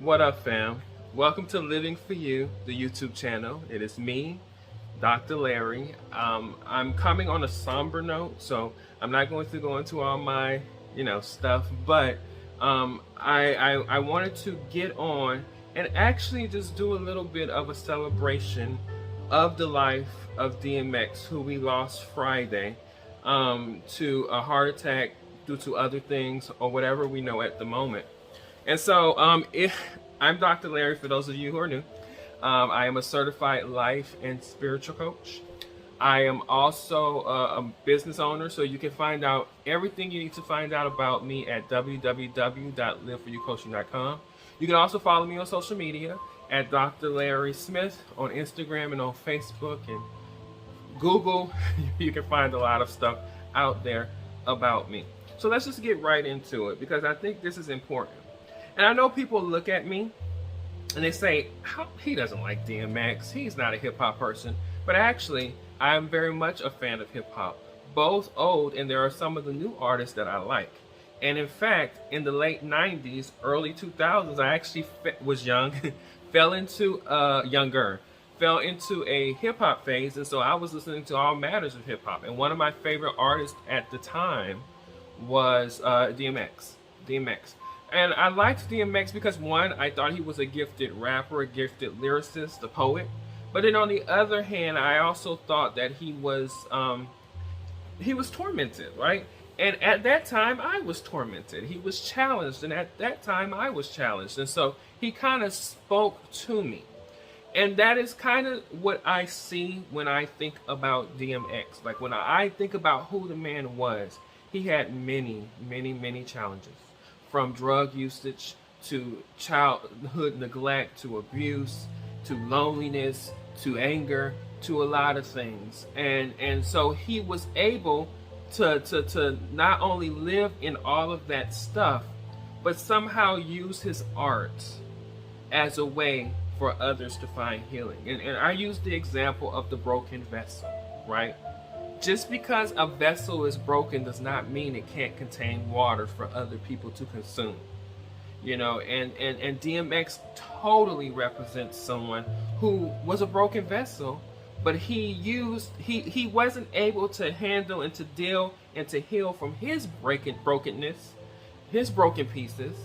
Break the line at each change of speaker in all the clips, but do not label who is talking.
What up, fam? Welcome to Living for You, the YouTube channel. It is me, Dr. Larry. I'm coming on a somber note, so I'm not going to go into all my, stuff, but I wanted to get on and actually just do a little bit of a celebration of the life of DMX, who we lost Friday to a heart attack due to other things or whatever we know at the moment. And so I'm Dr. Larry, for those of you who are new. I am a certified life and spiritual coach. I am also a business owner, so you can find out everything you need to find out about me at www.liveforyoucoaching.com. You can also follow me on social media at Dr. Larry Smith on Instagram and on Facebook and Google. You can find a lot of stuff out there about me. So let's just get right into it, because I think this is important. And I know people look at me and they say, he doesn't like DMX, he's not a hip-hop person. But actually, I'm very much a fan of hip-hop, both old, and there are some of the new artists that I like. And in fact, in the late 90s, early 2000s, I actually was young, fell into a hip-hop phase, and so I was listening to all matters of hip-hop. And one of my favorite artists at the time was DMX. And I liked DMX because, one, I thought he was a gifted rapper, a gifted lyricist, a poet. But then on the other hand, I also thought that he was tormented, right? And at that time, I was tormented. He was challenged, and at that time, I was challenged. And so he kind of spoke to me. And that is kind of what I see when I think about DMX. Like, when I think about who the man was, he had many, many, many challenges. From drug usage to childhood neglect to abuse to loneliness to anger to a lot of things. And so he was able to not only live in all of that stuff, but somehow use his art as a way for others to find healing. And I use the example of the broken vessel, right? Just because a vessel is broken does not mean it can't contain water for other people to consume. And DMX totally represents someone who was a broken vessel, but he wasn't able to handle and to deal and to heal from his brokenness, his broken pieces,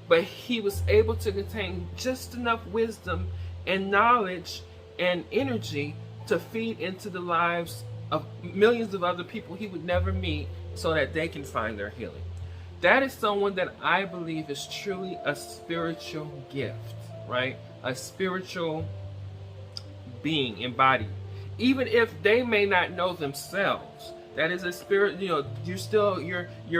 but he was able to contain just enough wisdom and knowledge and energy to feed into the lives of millions of other people he would never meet, so that they can find their healing. That is someone that I believe is truly a spiritual gift, right? A spiritual being embodied. Even if they may not know themselves, that is a spirit. You're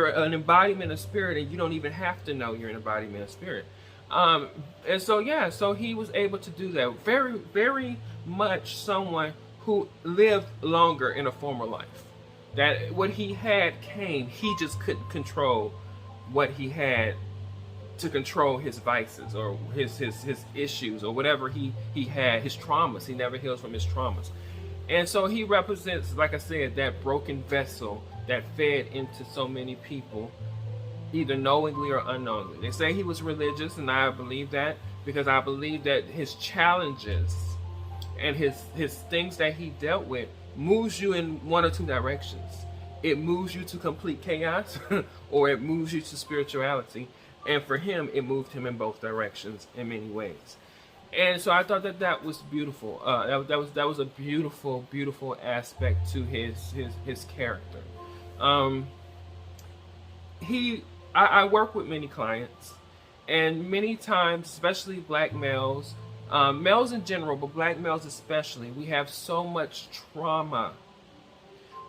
an embodiment of spirit, and you don't even have to know you're an embodiment of spirit. And so he was able to do that. Very, very much someone who lived longer in a former life. That what he had came, he just couldn't control what he had to control his vices or his issues or whatever he had, his traumas. He never heals from his traumas. And so he represents, like I said, that broken vessel that fed into so many people, either knowingly or unknowingly. They say he was religious, and I believe that, because I believe that his challenges and his things that he dealt with moves you in one or two directions. It moves you to complete chaos, or it moves you to spirituality. And for him, it moved him in both directions in many ways. And so I thought that was beautiful. That was a beautiful, beautiful aspect to his character. I work with many clients, and many times, especially black males, males in general, but black males especially, we have so much trauma.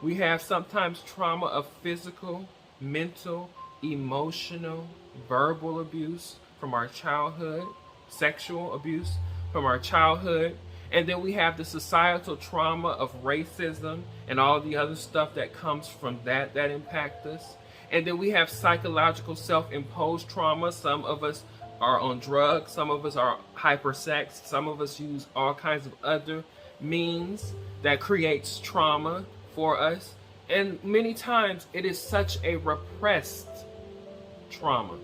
We have sometimes trauma of physical, mental, emotional, verbal abuse from our childhood, sexual abuse from our childhood, and then we have the societal trauma of racism and all the other stuff that comes from that impact us. And then we have psychological self-imposed trauma. Some of us are on drugs, some of us are hypersexed, some of us use all kinds of other means that creates trauma for us. And many times it is such a repressed trauma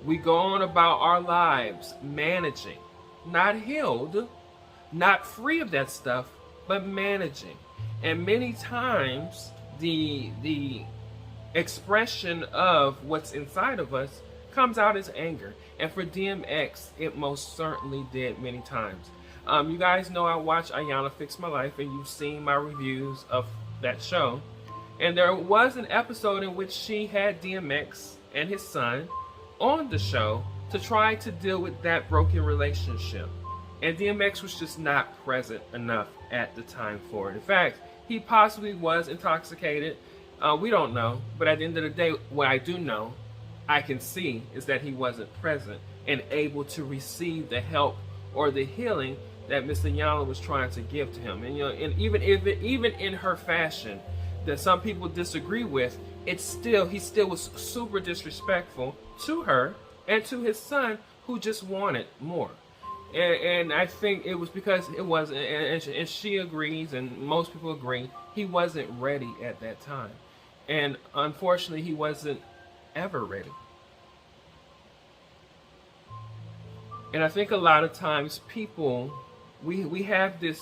We go on about our lives managing, not healed, not free of that stuff, but managing. And many times the expression of what's inside of us comes out as anger. And for DMX, it most certainly did many times. You guys know I watch Ayanna Fix My Life, and you've seen my reviews of that show. And there was an episode in which she had DMX and his son on the show to try to deal with that broken relationship. And DMX was just not present enough at the time for it. In fact, he possibly was intoxicated. We don't know. But at the end of the day, what I do know, I can see, is that he wasn't present and able to receive the help or the healing that Miss Ayanna was trying to give to him. And and even in her fashion that some people disagree with, he still was super disrespectful to her and to his son, who just wanted more. And I think it was because it wasn't, and she agrees, and most people agree, he wasn't ready at that time. And unfortunately, he wasn't ever ready. And I think a lot of times people, we have this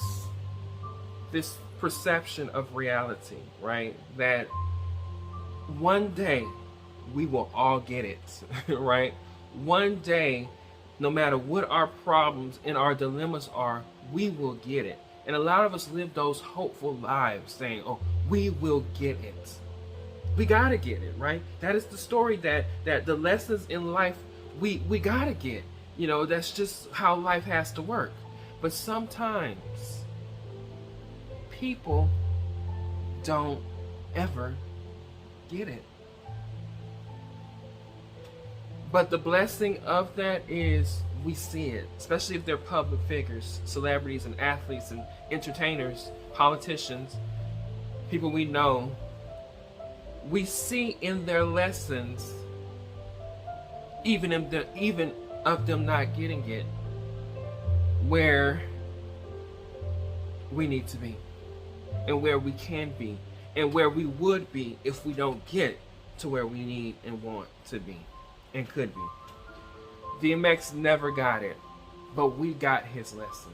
perception of reality, right? That one day we will all get it, right? One day, no matter what our problems and our dilemmas are, we will get it. And a lot of us live those hopeful lives saying, oh, we will get it. We gotta get it, right? That is the story that the lessons in life we gotta get. That's just how life has to work. But sometimes people don't ever get it. But the blessing of that is we see it, especially if they're public figures, celebrities and athletes and entertainers, politicians, people we know. We see in their lessons, even of them not getting it, where we need to be, and where we can be, and where we would be if we don't get to where we need and want to be and could be. DMX never got it, but we got his lesson.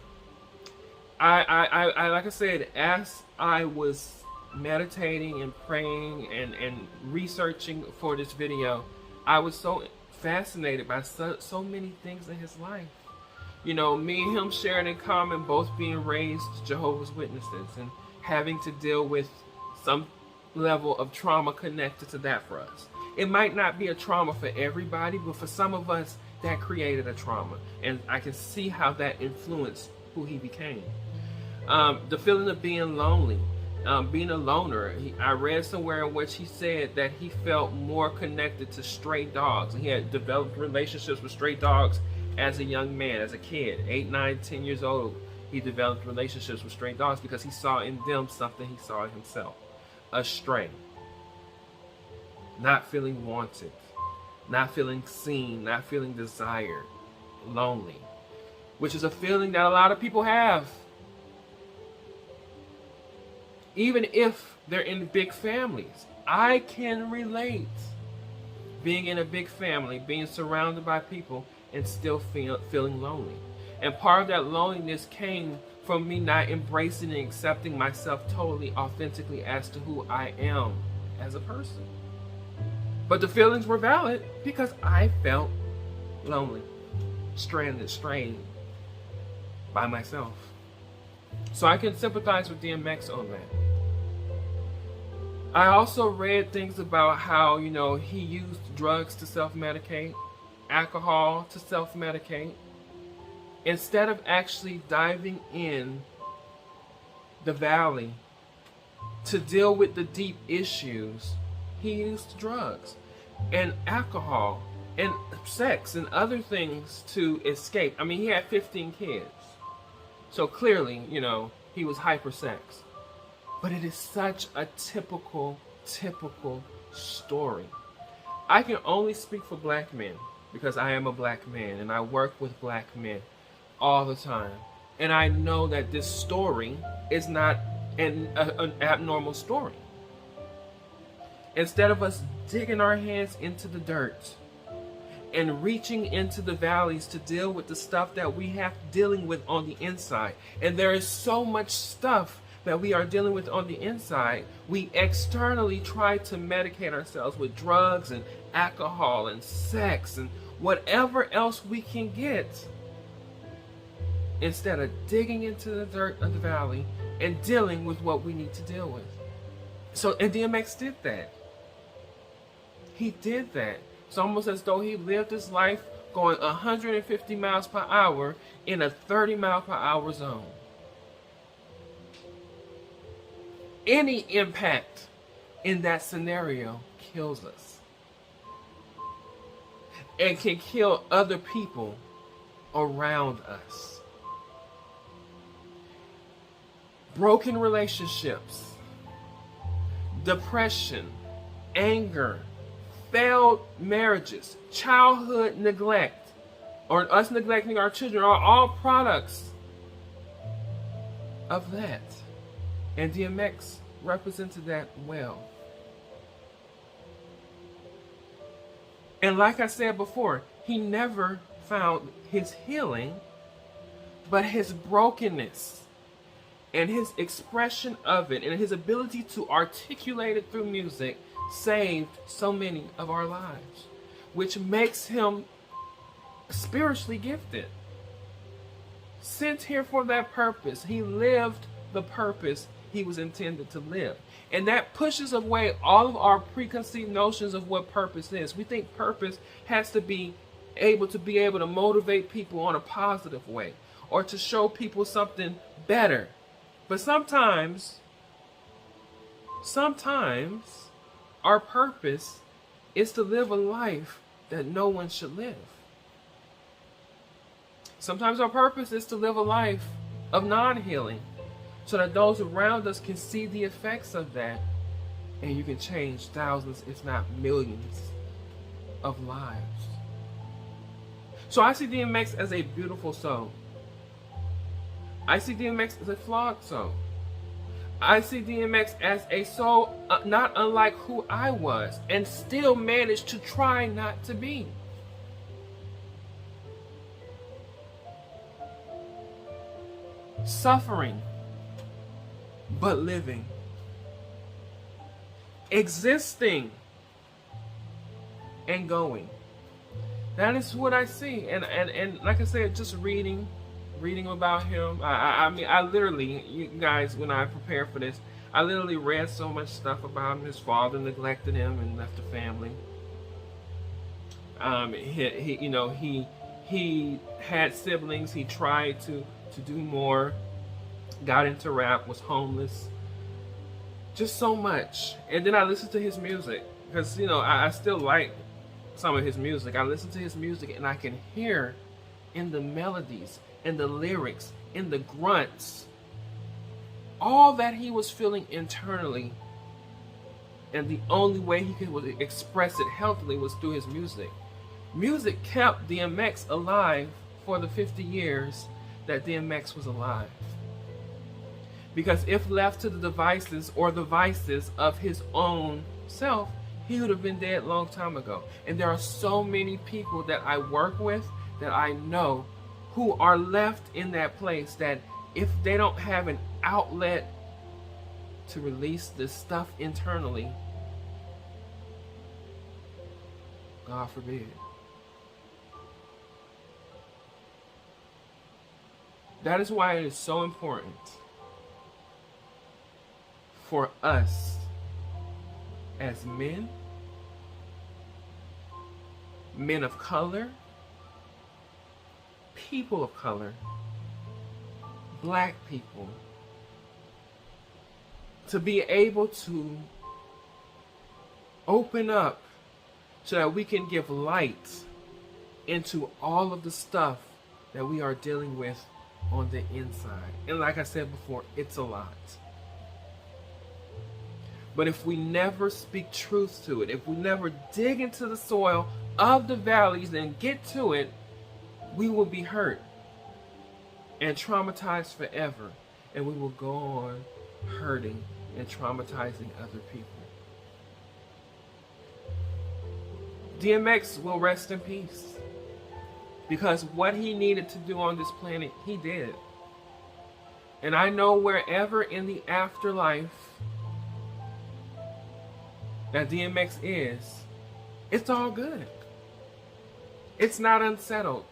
I like I said, as I was meditating and praying and researching for this video, I was so fascinated by so many things in his life. Me and him sharing in common, both being raised Jehovah's Witnesses and having to deal with some level of trauma connected to that for us. It might not be a trauma for everybody, but for some of us, that created a trauma. And I can see how that influenced who he became. The feeling of being lonely, being a loner. I read somewhere in which he said that he felt more connected to stray dogs. He had developed relationships with stray dogs as a young man, as a kid, 8, 9, 10 years old. He developed relationships with stray dogs because he saw in them something he saw in himself. A stray. Not feeling wanted. Not feeling seen. Not feeling desired. Lonely. Which is a feeling that a lot of people have. Even if they're in big families. I can relate. Being in a big family, being surrounded by people, and still feeling lonely. And part of that loneliness came from me not embracing and accepting myself totally, authentically as to who I am as a person. But the feelings were valid because I felt lonely, stranded, strained by myself. So I can sympathize with DMX on that. I also read things about how, he used drugs to self-medicate, alcohol to self-medicate. Instead of actually diving in the valley to deal with the deep issues, he used drugs and alcohol and sex and other things to escape. I mean, he had 15 kids. So clearly, he was hypersex. But it is such a typical story. I can only speak for black men because I am a black man and I work with black men all the time. And I know that this story is not an abnormal story. Instead of us digging our hands into the dirt and reaching into the valleys to deal with the stuff that we have dealing with on the inside. And there is so much stuff that we are dealing with on the inside. We externally try to medicate ourselves with drugs and alcohol and sex and whatever else we can get, instead of digging into the dirt of the valley and dealing with what we need to deal with. So, and DMX did that. He did that. It's almost as though he lived his life going 150 miles per hour in a 30 mile per hour zone. Any impact in that scenario kills us and can kill other people around us. Broken relationships, depression, anger, failed marriages, childhood neglect, or us neglecting our children are all products of that. And DMX represented that well. And like I said before, he never found his healing, but his brokenness and his expression of it and his ability to articulate it through music saved so many of our lives, which makes him spiritually gifted. Sent here for that purpose. He lived the purpose he was intended to live. And that pushes away all of our preconceived notions of what purpose is. We think purpose has to be able to motivate people on a positive way or to show people something better. But sometimes our purpose is to live a life that no one should live. Sometimes our purpose is to live a life of non-healing so that those around us can see the effects of that, and you can change thousands, if not millions, of lives. So I see DMX as a beautiful soul. I see DMX as a flawed soul. I see DMX as a soul not unlike who I was and still managed to try not to be. Suffering, but living. Existing and going. That is what I see. And like I said, just reading about him. I mean, I literally, you guys, when I prepared for this, I literally read so much stuff about him. His father neglected him and left the family. He had siblings. He tried to do more. Got into rap. Was homeless. Just so much. And then I listened to his music because I still like some of his music. I listen to his music and I can hear in the melodies, in the lyrics, in the grunts, all that he was feeling internally. And the only way he could express it healthily was through his music. Music kept DMX alive for the 50 years that DMX was alive. Because if left to the devices or the vices of his own self, he would have been dead a long time ago. And there are so many people that I work with that I know who are left in that place that if they don't have an outlet to release this stuff internally, God forbid. That is why it is so important for us as men of color, people of color, black people, to be able to open up so that we can give light into all of the stuff that we are dealing with on the inside. And like I said before, it's a lot. But if we never speak truth to it, if we never dig into the soil of the valleys and get to it, we will be hurt and traumatized forever. And we will go on hurting and traumatizing other people. DMX will rest in peace. Because what he needed to do on this planet, he did. And I know wherever in the afterlife that DMX is, it's all good. It's not unsettled.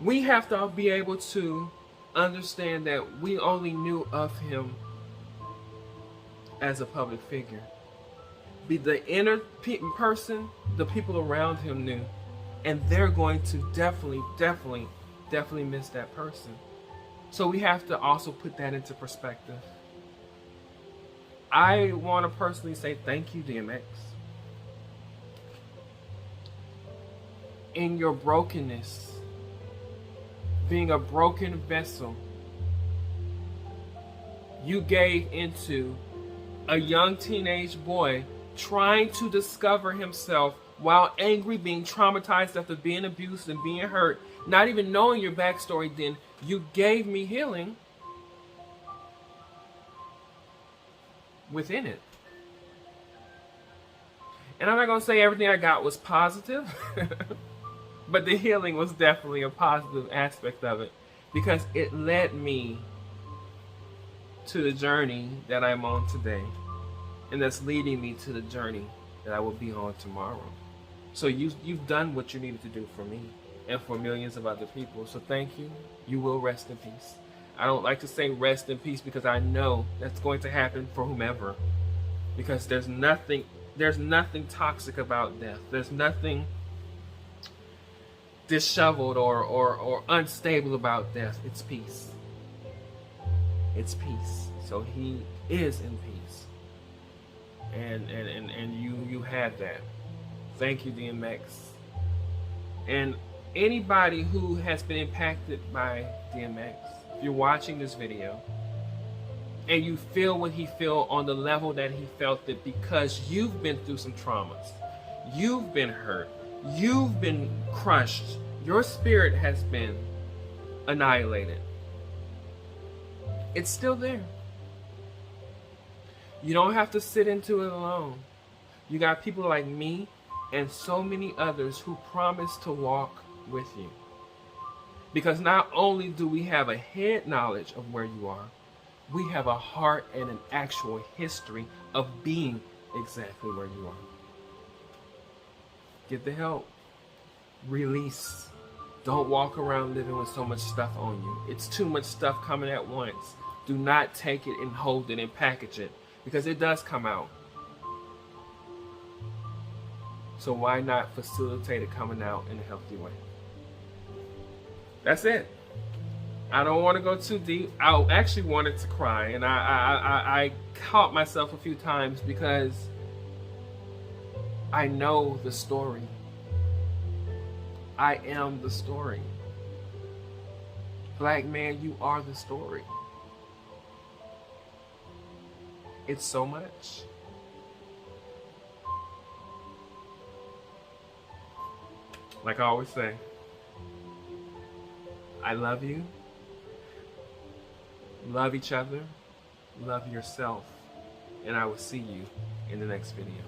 We have to be able to understand that we only knew of him as a public figure. Be the inner person, the people around him knew. And they're going to definitely miss that person. So we have to also put that into perspective. I want to personally say thank you, DMX. In your brokenness, being a broken vessel, you gave into a young teenage boy trying to discover himself while angry, being traumatized after being abused and being hurt, not even knowing your backstory. Then you gave me healing within it. And I'm not going to say everything I got was positive, but the healing was definitely a positive aspect of it, because it led me to the journey that I'm on today, and that's leading me to the journey that I will be on tomorrow. So you've done what you needed to do for me and for millions of other people. So thank you. You will rest in peace. I don't like to say rest in peace because I know that's going to happen for whomever. Because there's nothing toxic about death. There's nothing disheveled or unstable about death. It's peace. It's peace. So he is in peace. And you had that. Thank you, DMX. And anybody who has been impacted by DMX, if you're watching this video and you feel what he feel on the level that he felt it, because you've been through some traumas, you've been hurt, you've been crushed, your spirit has been annihilated, it's still there. You don't have to sit into it alone. You got people like me and so many others who promise to walk with you. Because not only do we have a head knowledge of where you are, we have a heart and an actual history of being exactly where you are. Get the help. Release. Don't walk around living with so much stuff on you. It's too much stuff coming at once. Do not take it and hold it and package it, because it does come out. So why not facilitate it coming out in a healthy way? That's it. I don't want to go too deep. I actually wanted to cry, and I caught myself a few times because I know the story. I am the story. Black man, you are the story. It's so much. Like I always say, I love you. Love each other. Love yourself. And I will see you in the next video.